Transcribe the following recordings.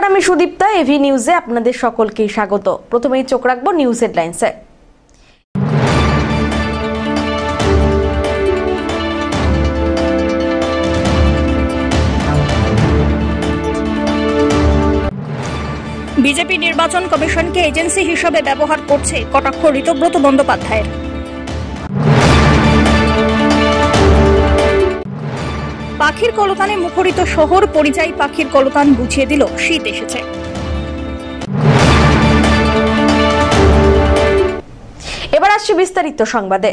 নমস্কার, আমি সুদীপ্তা। এভি নিউজে আপনাদের সকলকে স্বাগত। প্রথমেই চোখ রাখবো নিউজ হেডলাইন্সে। বিজেপি নির্বাচন কমিশনকে এজেন্সি হিসেবে ব্যবহার করছে, কটাক্ষ ঋতব্রত বন্দ্যোপাধ্যায়ের। পাখির কলতানে মুখরিত শহর, পরিযায়ী পাখির কলতান বুঝিয়ে দিল শীত এসেছে। এবার আসছে বিস্তারিত সংবাদে।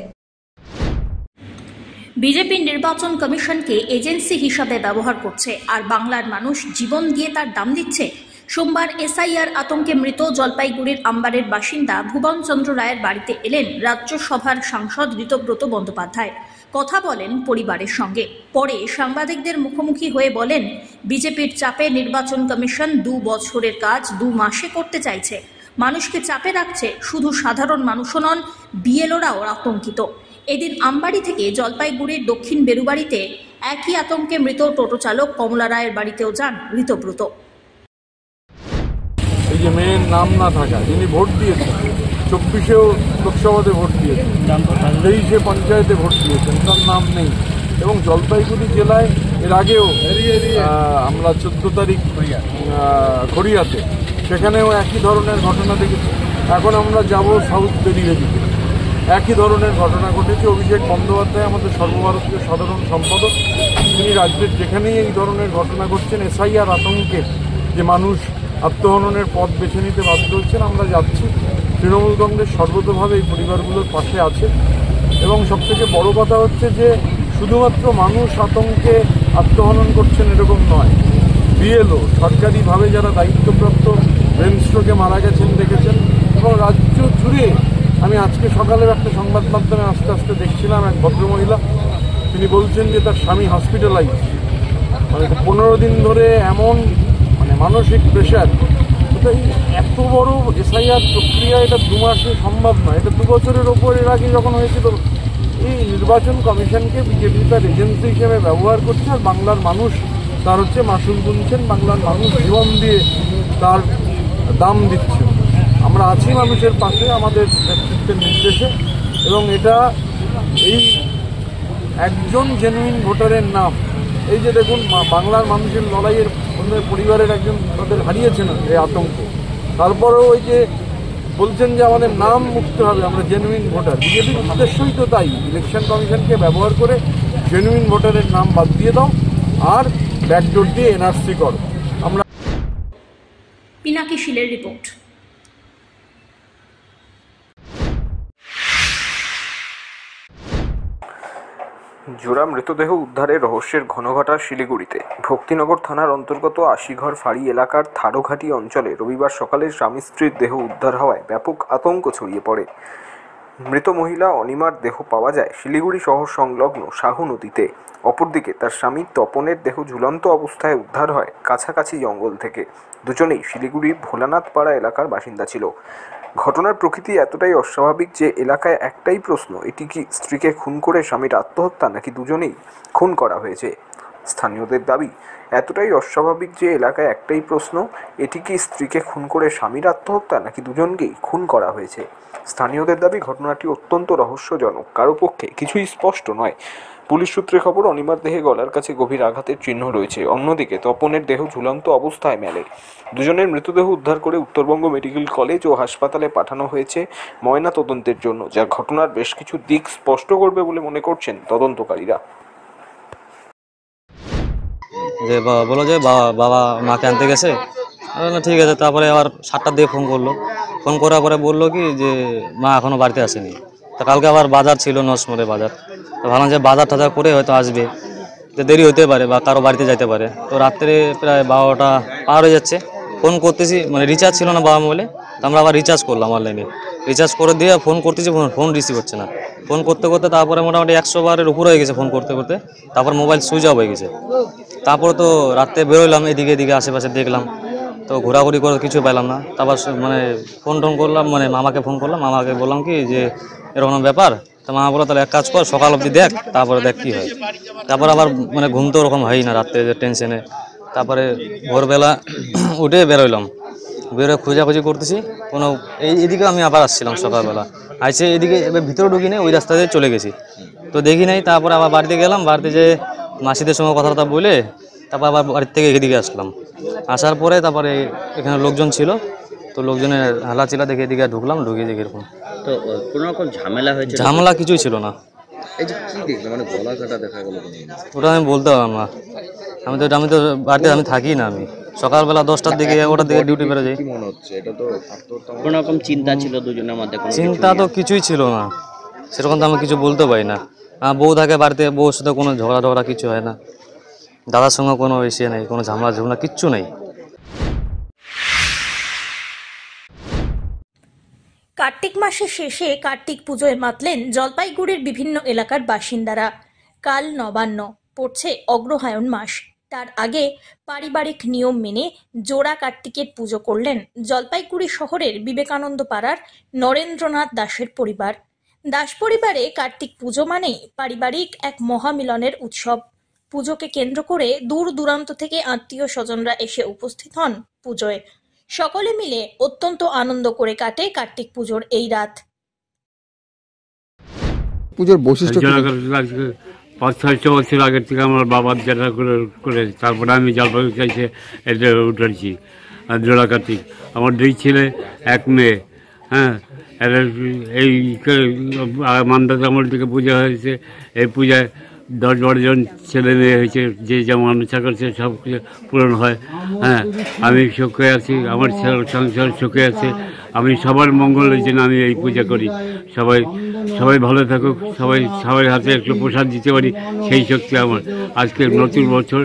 বিজেপি নির্বাচন কমিশনকে এজেন্সি হিসাবে ব্যবহার করছে, আর বাংলার মানুষ জীবন দিয়ে তার দাম দিচ্ছে। সোমবার এসআইআর আতঙ্কে মৃত জলপাইগুড়ির আম্বারের বাসিন্দা ভুবন চন্দ্র রায়ের বাড়িতে এলেন রাজ্যসভার সাংসদ ঋতব্রত বন্দ্যোপাধ্যায়। কথা বলেন পরিবারের সঙ্গে। পরে সাংবাদিকদের মুখোমুখি হয়ে বলেন, বিজেপির চাপে নির্বাচন কমিশন 2 বছরের কাজ 2 মাসে করতে চাইছে। মানুষকে চাপে রাখছে। শুধু সাধারণ মানুষও নন, বিএলওরাও আতঙ্কিত। এদিন আমবাড়ি থেকে জলপাইগুড়ির দক্ষিণ বেরুবাড়িতে একই আতঙ্কে মৃত টোটো চালক কমলা রায়ের বাড়িতেও যান ঋতব্রত। এই যে মেয়ের নাম না থাকা, যিনি ভোট দিয়েছেন, 24-এও লোকসভাতে ভোট দিয়েছেন, 23-এ পঞ্চায়েতে ভোট দিয়েছেন, তার নাম নেই। এবং জলপাইগুড়ি জেলায় এর আগেও আমরা 14 তারিখ খড়িয়াতে, সেখানেও একই ধরনের ঘটনা দেখেছি। এখন আমরা যাব সাউথ বেরিয়েদিকে, একই ধরনের ঘটনা ঘটেছে। অভিষেক বন্দ্যোপাধ্যায় আমাদের সর্বভারতীয় সাধারণ সম্পাদক, তিনি রাজ্যের যেখানেই এই ধরনের ঘটনা ঘটছেন, এসআইআর আতঙ্কে যে মানুষ আত্মহননের পথ বেছে নিতে বাধ্য হচ্ছেন, আমরা যাচ্ছি। তৃণমূল কংগ্রেস সর্বতভাবে এই পরিবারগুলোর পাশে আছে। এবং সবথেকে বড় কথা হচ্ছে যে শুধুমাত্র মানুষ আতঙ্কে আত্মহনন করছেন এরকম নয়, বিএলও সরকারিভাবে যারা দায়িত্বপ্রাপ্ত ব্রেন স্ট্রোকে মারা গেছেন দেখেছেন। এবং রাজ্য জুড়ে আমি আজকে সকালের একটা সংবাদ মাধ্যমে আস্তে আস্তে দেখছিলাম, এক ভদ্রমহিলা তিনি বলছেন যে তার স্বামী হসপিটালাইজ, মানে 15 দিন ধরে এমন মানসিক প্রেশার। এত বড় এসআইআর প্রক্রিয়া, এটা 2 মাসে সম্ভব নয়, এটা 2 বছরের ওপর এর আগে যখন হয়েছিল। এই নির্বাচন কমিশনকে বিজেপি তার এজেন্সি হিসেবে ব্যবহার করছে, আর বাংলার মানুষ তার মাসুল গুনছেন, বাংলার মানুষ জীবন দিয়ে তার দাম দিচ্ছে। আমরা আছি মানুষের পাশে আমাদের নেতৃত্বের নির্দেশে। এবং এটা এই একজন জেনুইন ভোটারের নাম, এই যে দেখুন বাংলার মানুষের লড়াইয়ের পরিবারের একজন তাদের হারিয়েছেন এই আতঙ্কে। তারপরেও ওই যে বলছেন যে আমাদের নাম মুক্ত হবে, আমরা জেনুইন ভোটার। বিজেপির উদ্দেশ্যই তো তাই, ইলেকশন কমিশনকে ব্যবহার করে জেনুইন ভোটারের নাম বাদ দিয়ে দাও আর ব্যাকডোর দিয়ে এনআরসি করো। আমরা পিনাকি শীলের রিপোর্ট। জোড়া মৃতদেহ উদ্ধারের রহস্যের ঘনঘটা শিলিগুড়িতে। ভক্তিনগর থানার অন্তর্গত আশিঘর ফাঁড়ি এলাকার থারোঘাটি অঞ্চলে রবিবার সকালে স্বামী স্ত্রীর দেহ উদ্ধার হওয়ায় ব্যাপক আতঙ্ক ছড়িয়ে পড়ে। মৃত মহিলা অনিমার দেহ পাওয়া যায় শিলিগুড়ি শহর সংলগ্ন শাহু নদীতে। অপরদিকে তার স্বামী তপনের দেহ ঝুলন্ত অবস্থায় উদ্ধার হয় কাছাকাছি জঙ্গল থেকে। দুজনেই শিলিগুড়ির ভোলানাথপাড়া এলাকার বাসিন্দা ছিল। ঘটনার প্রকৃতি এতটাই অস্বাভাবিক যে এলাকায় একটাই প্রশ্ন, এটি কি স্ত্রীকে খুন করে স্বামীর আত্মহত্যা, নাকি দুজনেই খুন করা হয়েছে? স্থানীয়দের দাবি, এতটাই অস্বাভাবিক যে এলাকায় একটাই প্রশ্ন, এটি কি স্ত্রীকে খুন করে স্বামীর আত্মহত্যা, নাকি দুজনকেই খুন করা হয়েছে? স্থানীয়দের দাবি, ঘটনাটি অত্যন্ত রহস্যজনক, কারো পক্ষে কিছুই স্পষ্ট নয়। পুলিশ সূত্রে খবর, অনিমার দেহে গলার কাছে গভীর আঘাতের চিহ্ন রয়েছে। অন্যদিকে তপনের দেহ ঝুলন্ত অবস্থায় মেলে। দুজনের মৃতদেহ উদ্ধার করে উত্তরবঙ্গ মেডিকেল কলেজ ও হাসপাতালে পাঠানো হয়েছে ময়না তদন্তের জন্য, যা ঘটনার বেশ কিছু দিক স্পষ্ট করবে বলে মনে করছেন তদন্তকারীরা। যে বলো যে বাবা মাকে আনতে গেছে, ঠিক আছে। তারপরে আবার 7টার দিকে ফোন করলো। ফোন করার পরে বললো কি যে মা এখনও বাড়িতে আসেনি। তা কালকে আবার বাজার ছিল, নসমরে বাজার। তো ভাবলাম যে বাজার টাজার করে হয়তো আসবে, তো দেরি হতে পারে বা কারো বাড়িতে যাইতে পারে। তো রাত্রে প্রায় 12টা পার হয়ে যাচ্ছে। ফোন করতেছি, মানে রিচার্জ ছিল না বাবা মোবাইলে। তো আমরা আবার রিচার্জ করলাম অনলাইনে। রিচার্জ করে দিয়ে ফোন করতেছি, ফোন রিসিভ হচ্ছে না। ফোন করতে করতে তারপরে মোটামুটি 100 বারের উপর হয়ে গেছে ফোন করতে করতে। তারপর মোবাইল সুইচ অফ হয়ে গেছে। তারপরে তো রাত্রে বেরোলাম, এদিকে এদিকে আশেপাশে দেখলাম, তো ঘোরাঘুরি করে কিছু পেলাম না। তারপর মানে ফোন টোন করলাম, মানে মামাকে ফোন করলাম। মামাকে বললাম কি যে এরকম ব্যাপার। তো মা বলো তাহলে এক কাজ কর, সকাল অবধি দেখ, তারপরে দেখ কী হয়। তারপর আবার মানে ঘুম তো ওরকম হয়ই না রাত্রে, টেনশনে। তারপরে ভোরবেলা উঠে বেরোইলাম, বেরোয় খোঁজাখুঁজি করতেছি কোনো এইদিকে আমি আবার আসছিলাম সকালবেলা, আইসে এদিকে এবার ভিতরে ঢুকি নেই, ওই রাস্তা দিয়ে চলে গেছি, তো দেখি নাই। তারপরে আবার বাড়িতে গেলাম, বাড়িতে যে মাসিদের সঙ্গে কথাবার্তা বলে তারপর আবার বাড়ির থেকে এদিকে আসলাম। আসার পরে তারপরে এখানে লোকজন ছিল, তো লোকজনের হালাচিলা দেখে এদিকে ঢুকলাম, ঢুকে দেখি এরকম। তো কোনো রকম ঝামেলা হয়েছে? ঝামেলা কিছুই ছিল না। এই যে কি দেখলে মানে গলা কাটা দেখা গেল? ওটা আমি বলতে পারলাম না, আমি তো বাড়িতে আমি থাকি না, আমি সকালবেলা 10টার দিকে 11টার দিকে ডিউটি বেরো যাই। কি মনে হচ্ছে এটা তো আত্মহত্যা? কোনো রকম চিন্তা ছিল দুজনের মধ্যে? চিন্তা তো কিছুই ছিল না, সেরকম তো আমি কিছু বলতে পারি না। বউ থাকে বাড়িতে, বউর সাথে কোনো ঝগড়া কিছু হয় না, দাদার সঙ্গে কোনো এসে নেই, কোনো ঝামেলা কিচ্ছু নেই। কার্তিক মাসের শেষে কার্তিক পুজোয় মাতলেন জলপাইগুড়ির বিভিন্ন এলাকার বাসিন্দারা। কাল নবান্ন, পড়ছে অগ্রহায়ণ মাস। তার আগে পারিবারিক নিয়ম মেনে জোড়া কার্তিকের পুজো করলেন জলপাইগুড়ি শহরের বিবেকানন্দ পাড়ার নরেন্দ্রনাথ দাসের পরিবার। দাস পরিবারে কার্তিক পুজো মানেই পারিবারিক এক মহামিলনের উৎসব। পুজোকে কেন্দ্র করে দূর দূরান্ত থেকে আত্মীয় স্বজনরা এসে উপস্থিত হন পুজোয়। সকলে মিলে অত্যন্ত আনন্দ করে কাটে কার্তিক পুজোর এই রাত। পুজোর বৈশিষ্ট্য কি? 5-6 বছর আগের থেকে আমার বাবার যেটা করে তারপরে আমি জলপাইগুড়ি চাইছে এটা উঠেছি। জোড়া কার্তিক, আমার 2 ছেলে 1 মেয়ে। হ্যাঁ, এই মান্দাজ আমল থেকে পূজা হয়েছে। এই পূজায় 10-12 জন ছেলে মেয়ে হয়েছে, যে যেমন ইচ্ছা করছে সব কিছু পূরণ হয়। হ্যাঁ, আমি সুখে আছি, আমার সংসার সুখে আছে। আমি সবার মঙ্গলের জন্য আমি এই পূজা করি। সবাই ভালো থাকুক, সবাই হাতে একটু প্রসাদ দিতে পারি, সেই শক্তি আমার। আজকে নতুন বছর,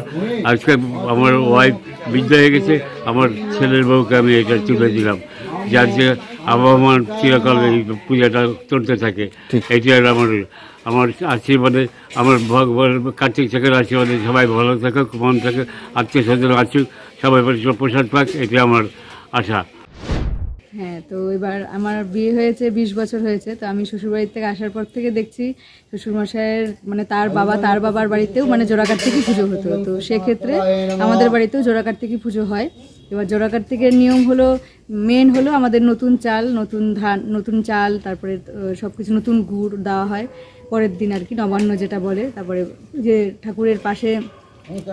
আজকে আমার ওয়াইফ বৃদ্ধ হয়ে গেছে, আমার ছেলের বউকে আমি এটা তুলে দিলাম, যার যে আবহাওয়ার চিরকাল এই পূজাটা চলতে থাকে। এইটাই আমার আশীর্বাদে, আমার ভগবান কার্তিক ঠাকুরের আশীর্বাদে সবাই ভালো থাকুক, মন থাকে, আত্মীয় স্বজন আসুক, সবাই প্রসাদ পাক, এটি আমার আশা। হ্যাঁ, তো এবার আমার বিয়ে হয়েছে 20 বছর হয়েছে। তো আমি শ্বশুরবাড়ির থেকে আসার পর থেকে দেখছি শ্বশুরমশাইয়ের মানে তার বাবার বাড়িতেও মানে জোড়া কার্তিকই পুজো হতো। তো সেক্ষেত্রে আমাদের বাড়িতেও জোড়া কার্তিকই পুজো হয়। এবার জোড়া কার্তিকের নিয়ম হলো, মেন হলো আমাদের নতুন চাল, নতুন ধান, নতুন চাল, তারপরে সব কিছু নতুন গুড় দেওয়া হয় পরের দিন আর কি, নবান্ন যেটা বলে। তারপরে যে ঠাকুরের পাশে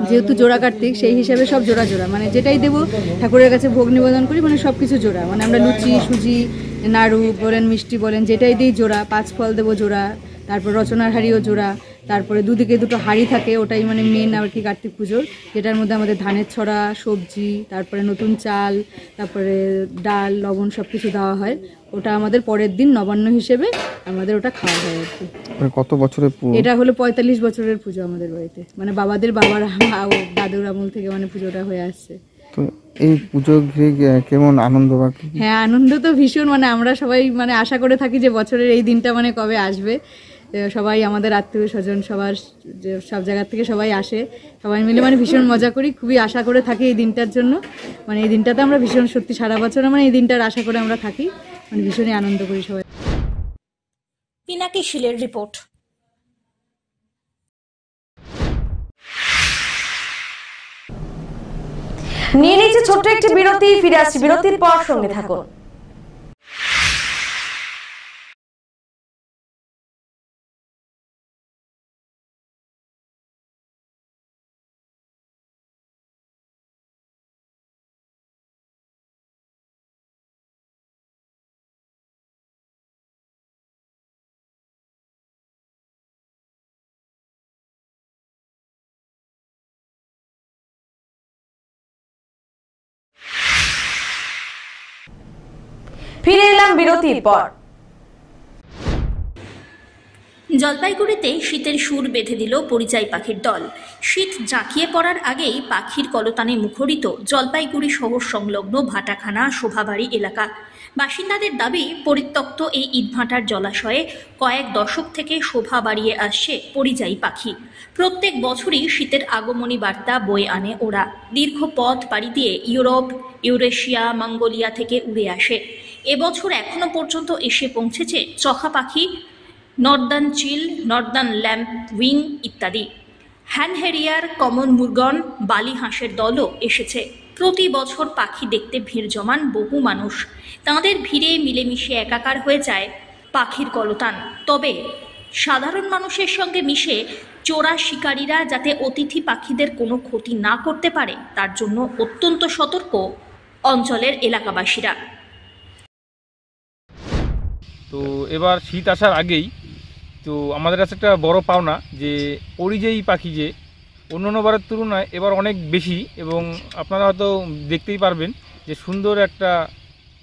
যেহেতু জোড়া কার্তিক, সেই হিসাবে সব জোড়া মানে যেটাই দেবো ঠাকুরের কাছে ভোগ নিবেদন করি, মানে সব কিছু জোড়া। মানে আমরা লুচি, সুজি, নাড়ু বলেন, মিষ্টি বলেন, যেটাই দিই জোড়া। 5 ফল দেবো জোড়া, তারপর রচনার হাঁড়িও জোড়া, তারপরে দুদিকে 2টো হাঁড়ি থাকে, ওটাই মানে মেন আর কি কার্তিক পুজোর, যেটার মধ্যে আমাদের ধানের ছড়া, সবজি, তারপরে নতুন চাল, তারপরে ডাল, লবণ সব কিছু দেওয়া হয়। ওটা আমাদের পরের দিন নবান্ন হিসেবে আমাদের ওটা খাওয়া হয় আর কি। কত বছরের? এটা হলো 45 বছরের পুজো আমাদের বাড়িতে, মানে বাবার দাদুর আমল থেকে মানে পুজোটা হয়ে আসছে। তো এই পুজো ঘিরে কেমন আনন্দ? হ্যাঁ, আনন্দ তো ভীষণ, মানে আমরা সবাই মানে আশা করে থাকি যে বছরের এই দিনটা মানে কবে আসবে। সবাই আমাদের আত্মীয় স্বজন সবার সব জায়গা থেকে সবাই আসে, সবাই মিলে মানে ভীষণ মজা করি, খুবই আশা করে থাকি এই দিনটার জন্য। মানে এই দিনটাতে আমরা ভীষণ সত্যি সারা বছর মানে এই দিনটার আশা করে আমরা থাকি, মানে ভীষণই আনন্দ করি সবাই। পিনাকি শীলের রিপোর্ট। নিয়ে নিচ্ছে ছোট্ট একটি বিরতি, ফিরে আসছি বিরতির পর, সঙ্গে থাকুন। ফিরে এলাম বিরতির পর। জলপাইগুড়িতে শীতের সুর বেঁধে দিল পরিযায়ী পাখির দল। শীত জাঁকিয়ে পড়ার আগেই পাখির কলতানে মুখরিত জলপাইগুড়ি শহর সংলগ্ন ভাটাখানা শোভাবাড়ি এলাকা। বাসিন্দাদের দাবি, পরিত্যক্ত এই ইটভাটার জলাশয়ে কয়েক দশক থেকে শোভা বাড়িয়ে আসছে পরিযায়ী পাখি। প্রত্যেক বছরই শীতের আগমনী বার্তা বয়ে আনে ওরা। দীর্ঘ পথ পাড়ি দিয়ে ইউরোপ, ইউরেশিয়া, মঙ্গোলিয়া থেকে উড়ে আসে। এবছর এখনো পর্যন্ত এসে পৌঁছেছে চখা পাখি, নর্দার্ন চিল, নর্দার্ন ল্যাম্প উইং ইত্যাদি। হ্যানহেরিয়ার, কমন মুরগন, বালি হাঁসের দলও এসেছে। প্রতি বছর পাখি দেখতে ভিড় জমান বহু মানুষ। তাঁদের ভিড়ে মিলেমিশে একাকার হয়ে যায় পাখির কলতান। তবে সাধারণ মানুষের সঙ্গে মিশে চোরা শিকারীরা যাতে অতিথি পাখিদের কোনো ক্ষতি না করতে পারে তার জন্য অত্যন্ত সতর্ক অঞ্চলের এলাকাবাসীরা। তো এবার শীত আসার আগেই তো আমাদের কাছে একটা বড় পাওনা যে পরিযায়ী পাখি যে অন্যান্যবারের তুলনায় এবার অনেক বেশি, এবং আপনারা হয়তো দেখতেই পারবেন যে সুন্দর একটা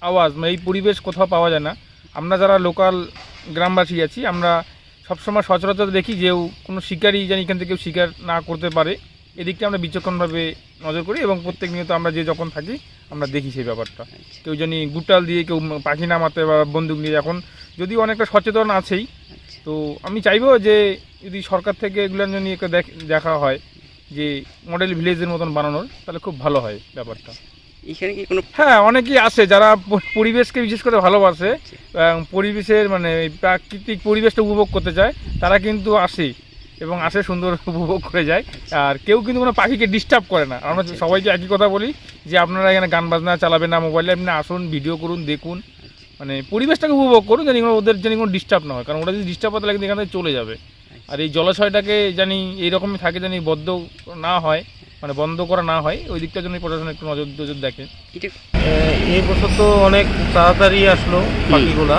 আওয়াজ, মানে এই পরিবেশ কোথাও পাওয়া যায় না। আমরা যারা লোকাল গ্রামবাসী আছি আমরা সবসময় সচরাচর দেখি যে কোনো শিকারী যেন এখান থেকে কেউ শিকার না করতে পারে, এদিকটা আমরা বিচক্ষণভাবে নজর করি এবং প্রত্যেক নিয়ত আমরা যে যখন থাকি আমরা দেখি সেই ব্যাপারটা। কেউ যেন গুটাল দিয়ে কেউ পাখি নামাতে বা বন্দুক নিয়ে, এখন যদিও অনেকটা সচেতন আছেই, তো আমি চাইবো যে যদি সরকার থেকে এগুলো নিয়ে দেখা হয় যে মডেল ভিলেজের মতন বানানোর, তাহলে খুব ভালো হয় ব্যাপারটা। এখানে কি কোনো হ্যাঁ, অনেকেই আছে যারা পরিবেশকে বিশেষ করে ভালোবাসে, পরিবেশের মানে প্রাকৃতিক পরিবেশটা উপভোগ করতে চায়, তারা কিন্তু আসে এবং আসে সুন্দর উপভোগ করে যায়। আর কেউ কিন্তু কোনো পাখিকে ডিস্টার্ব করে না। আমরা সবাইকে একই কথা বলি যে আপনারা এখানে গান বাজনা চালাবেন না, মোবাইলে আপনি আসুন, ভিডিও করুন, দেখুন, মানে পরিবেশটাকে উপভোগ করুন, জানি ওদের জানি কোনো ডিস্টার্ব না হয়, কারণ ওরা যদি ডিস্টার্ব হতে লাগে এখান থেকে চলে যাবে। আর এই জলাশয়টাকে জানি এইরকমই থাকে, জানি বদ্ধ না হয়, মানে বন্ধ করা না হয়, ওই দিকটার জন্য প্রশাসন একটু নজর দেখে। এই বছর তো অনেক তাড়াতাড়ি আসলো পাখিগুলা,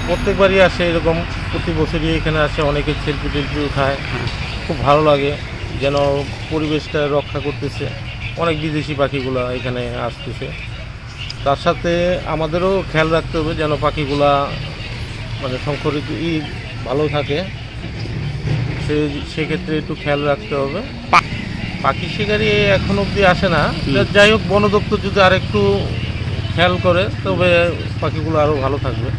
প্রত্যেকবারই আসে এরকম, প্রতি বছরই এখানে আসে, অনেকে সেলফি টেলফি উঠায়, খুব ভালো লাগে, যেন পরিবেশটা রক্ষা করতেছে। অনেক বিদেশি পাখিগুলা এখানে আসতেছে, তার সাথে আমাদেরও খেয়াল রাখতে হবে যেন পাখিগুলা মানে সংরক্ষিত ভালো থাকে, সেক্ষেত্রে একটু খেয়াল রাখতে হবে। পাখি শিকারি এখন অবধি আসে না, যাই হোক বন দপ্তর যদি আর একটু খেয়াল করে তবে পাখিগুলো আরও ভালো থাকবে।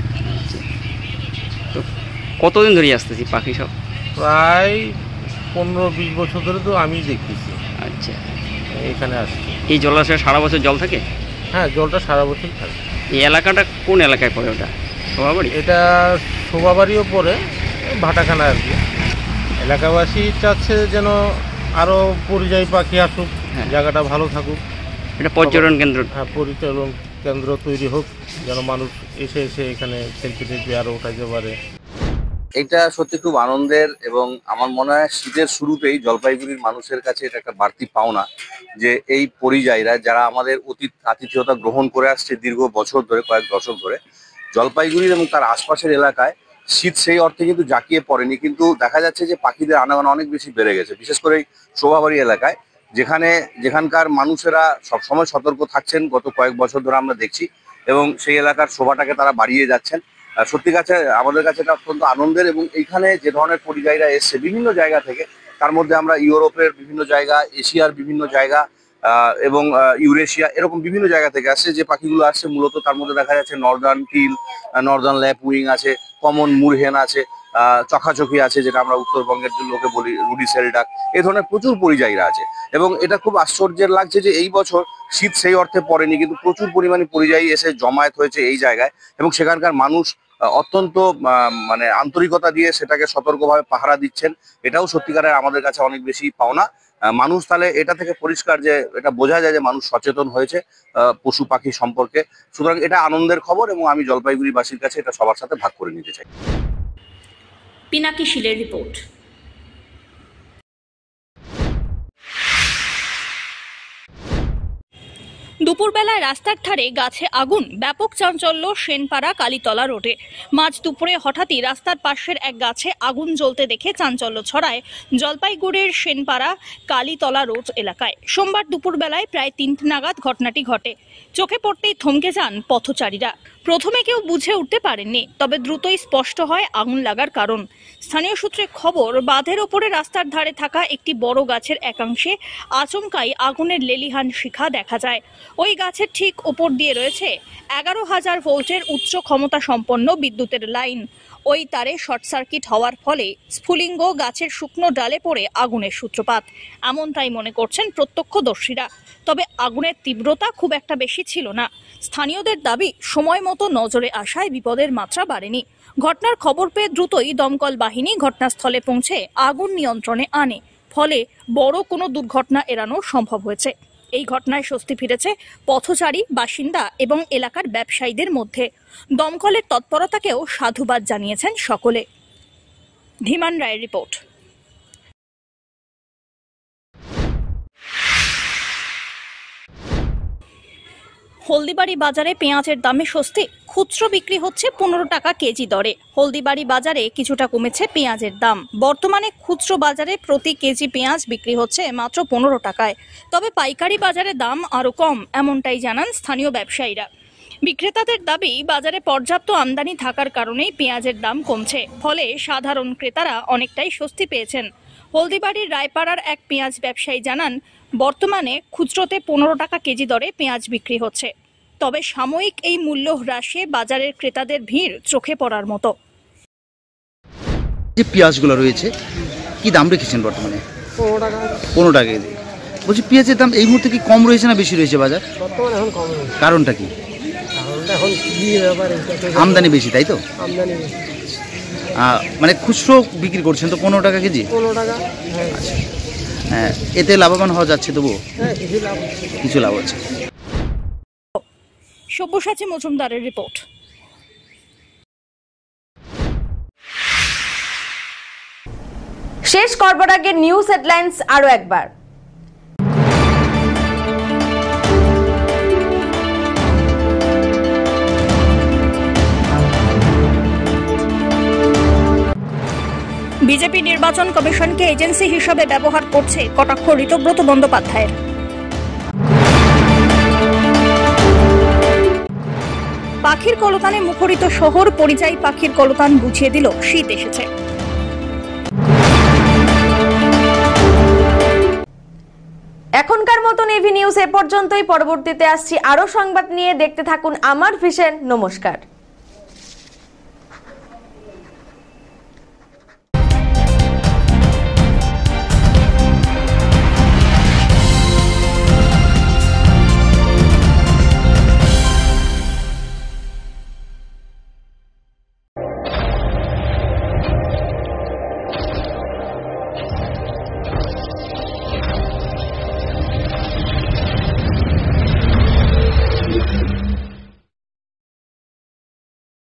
কতদিন ধরে আসতেছি পাখি সব? প্রায় 15-20 বছর ধরে তো আমি দেখতেছি। আচ্ছা, এখানে আসছি। এই জলাশয়ে সারা বছর জল থাকে? হ্যাঁ, জলটা সারা বছর থাকে। এই এলাকাটা কোন এলাকায় পড়ে? ওটা শোভাবাড়ি? এটা শোভাবাড়িও পড়ে, ভাটাখানা আর কি। এলাকাবাসী চাচ্ছে যেন আরও পরিযায়ী পাখি আসুক, জায়গাটা ভালো থাকুক। এটা পর্যটন কেন্দ্র? হ্যাঁ, পর্যটন কেন্দ্র তৈরি হোক, যেন মানুষ এসে এখানে সেলফি টেলফি আরও উঠাইতে পারে। এটা সত্যি খুব আনন্দের, এবং আমার মনে হয় শীতের শুরুতেই জলপাইগুড়ির মানুষের কাছে এটা একটা বাড়তি পাওনা যে এই পরিযায়ীরা যারা আমাদের আতিথেয়তা গ্রহণ করে আসছে দীর্ঘ বছর ধরে, কয়েক দশক ধরে, জলপাইগুড়ির এবং তার আশপাশের এলাকায় শীত সেই অর্থে কিন্তু জাঁকিয়ে পড়েনি, কিন্তু দেখা যাচ্ছে যে পাখিদের আনাগোনা অনেক বেশি বেড়ে গেছে, বিশেষ করে শোভাবাড়ি এলাকায়, যেখানকার মানুষেরা সবসময় সতর্ক থাকছেন গত কয়েক বছর ধরে আমরা দেখছি, এবং সেই এলাকার শোভাটাকে তারা বাড়িয়ে যাচ্ছেন। সত্যি কাছে আমাদের কাছে এটা অত্যন্ত আনন্দের, এবং এইখানে যে ধরনের পরিযায়ীরা এসছে বিভিন্ন জায়গা থেকে, তার মধ্যে আমরা ইউরোপের বিভিন্ন জায়গা, এশিয়ার বিভিন্ন জায়গা এবং ইউরেশিয়া, এরকম বিভিন্ন জায়গা থেকে আসছে যে পাখিগুলো আসছে মূলত। তার মধ্যে দেখা যাচ্ছে নর্দার্ন টিল, নর্দার্ন ল্যাপউইং আছে, কমন মুরহেন আছে, চখাচখি আছে, যেটা আমরা উত্তরবঙ্গের লোকে বলি রুডি সেলডাক, এই ধরনের প্রচুর পরিযায়ীরা আছে। এবং এটা খুব আশ্চর্যের লাগছে যে এই বছর শীত সেই অর্থে পড়েনি, কিন্তু প্রচুর পরিমাণে পরিযায়ী এসে জমায়েত হয়েছে এই জায়গায়, এবং সেখানকার মানুষ অত্যন্ত মানে আন্তরিকতা দিয়ে সেটাকে সতর্কভাবে পাহারা দিচ্ছেন। এটাও সত্যিকারের আমাদের কাছে অনেক বেশি পাওনা। মানুষ তাহলে এটা থেকে পরিষ্কার যে এটা বোঝা যায় যে মানুষ সচেতন হয়েছে পশু পাখি সম্পর্কে। সুতরাং এটা আনন্দের খবর, এবং আমি জলপাইগুড়িবাসীর কাছে এটা সবার সাথে ভাগ করে নিতে চাই। পিনাকি শীলের রিপোর্ট। দুপুরবেলায় রাস্তার ধারে গাছে আগুন, ব্যাপক চাঞ্চল্য সেনপাড়া কালীতলা রোডে। মাঝ দুপুরে হঠাৎই রাস্তার পাশের এক গাছে আগুন জ্বলতে দেখে চাঞ্চল্য ছড়ায় জলপাইগুড়ির সেনপাড়া কালীতলা রোড এলাকায়। সোমবার দুপুরবেলায় প্রায় 3 নাগাদ ঘটনাটি ঘটে। চোখে পড়তেই থমকে যান পথচারীরা। প্রথমে কেউ বুঝে উঠতে পারেননি, তবে দ্রুতই স্পষ্ট হয় আগুন লাগার কারণ। স্থানীয় সূত্রে খবর, বাঁধের ওপরে রাস্তার ধারে থাকা একটি বড় গাছের একাংশে আচমকাই আগুনের লেলিহান শিখা দেখা যায়। ওই গাছের ঠিক ওপর দিয়ে রয়েছে 11,000 ভোল্টের উচ্চ ক্ষমতা সম্পন্ন বিদ্যুতের লাইন। ওই তারে শর্ট সার্কিট হওয়ার ফলে স্ফুলিঙ্গ গাছের শুকনো ডালে পড়ে আগুনের সূত্রপাত, এমনটাই মনে করছেন প্রত্যক্ষদর্শীরা। তবে আগুনের তীব্রতা খুব একটা বেশি ছিল না। স্থানীয়দের দাবি, সময় মতো নজরে আসায় বিপদের মাত্রা বাড়েনি। ঘটনার খবর পেয়ে দ্রুতই দমকল বাহিনী ঘটনাস্থলে পৌঁছে আগুন নিয়ন্ত্রণে আনে, ফলে বড় কোনো দুর্ঘটনা এড়ানো সম্ভব হয়েছে। এই ঘটনায় স্বস্তি ফিরেছে পথচারী, বাসিন্দা এবং এলাকার ব্যবসায়ীদের মধ্যে। দমকলের তৎপরতাকেও সাধুবাদ জানিয়েছেন সকলে। ধীমান রায়ের রিপোর্ট। হলদিবাড়ি বাজারে পেঁয়াজের দামে স্বস্তি, খুচরো বিক্রি হচ্ছে 15 টাকা কেজি দরে। হলদিবাড়ি বাজারে কিছুটা কমেছে পেঁয়াজের দাম। বর্তমানে খুচরো বাজারে প্রতি কেজি পেঁয়াজ বিক্রি হচ্ছে মাত্র 15 টাকায়। তবে পাইকারি বাজারে দাম আরও কম, এমনটাই জানান স্থানীয় ব্যবসায়ীরা। বিক্রেতাদের দাবি, বাজারে পর্যাপ্ত আমদানি থাকার কারণেই পেঁয়াজের দাম কমছে, ফলে সাধারণ ক্রেতারা অনেকটাই স্বস্তি পেয়েছেন। হলদিবাড়ির রায়পাড়ার এক পেঁয়াজ ব্যবসায়ী জানান, বর্তমানে খুচরোতে 15 টাকা কেজি দরে পেঁয়াজ বিক্রি হচ্ছে। তবে সাময়িক এই মূল্য হ্রাসে বাজারের ক্রেতাদের ভিড় চোখে পড়ার মতো। যে পেঁয়াজগুলো রয়েছে কি দাম রেখেছেন বর্তমানে? 15 টাকা কেজি। বলছি পেঁয়াজের দাম এই মুহূর্তে কি কম রয়েছে না বেশি রয়েছে বাজার? বর্তমানে এখন কম রয়েছে। কারণটা কি? কারণটা এখন কি ব্যাপার, আমদানি বেশি, তাই তো? আমদানি বেশি। মানে খুচরো বিক্রি করছেন তো 15 টাকা কেজি? 15 টাকা। আচ্ছা, এতে লাভবান হওয়া যাচ্ছে তবুও? হ্যাঁ, কিছু লাভ হচ্ছে। সব্যসাচী মজুমদারের রিপোর্ট। শেষ করবার আগে নিউজ হেডলাইন্স আরো একবার। বিজেপি নির্বাচন কমিশনকে এজেন্সি হিসেবে ব্যবহার করছে, কটাক্ষ ঋতব্রত বন্দ্যোপাধ্যায়ের। পাখির কলতানে মুখরিত শহর, পরিযায়ী পাখির কলতান বুঝিয়ে দিল শীত এসেছে। এখনকার মতন এভি নিউজ এ পর্যন্তই। পরবর্তীতে আসছি আরো সংবাদ নিয়ে। দেখতে থাকুন আমার ভিশন। নমস্কার।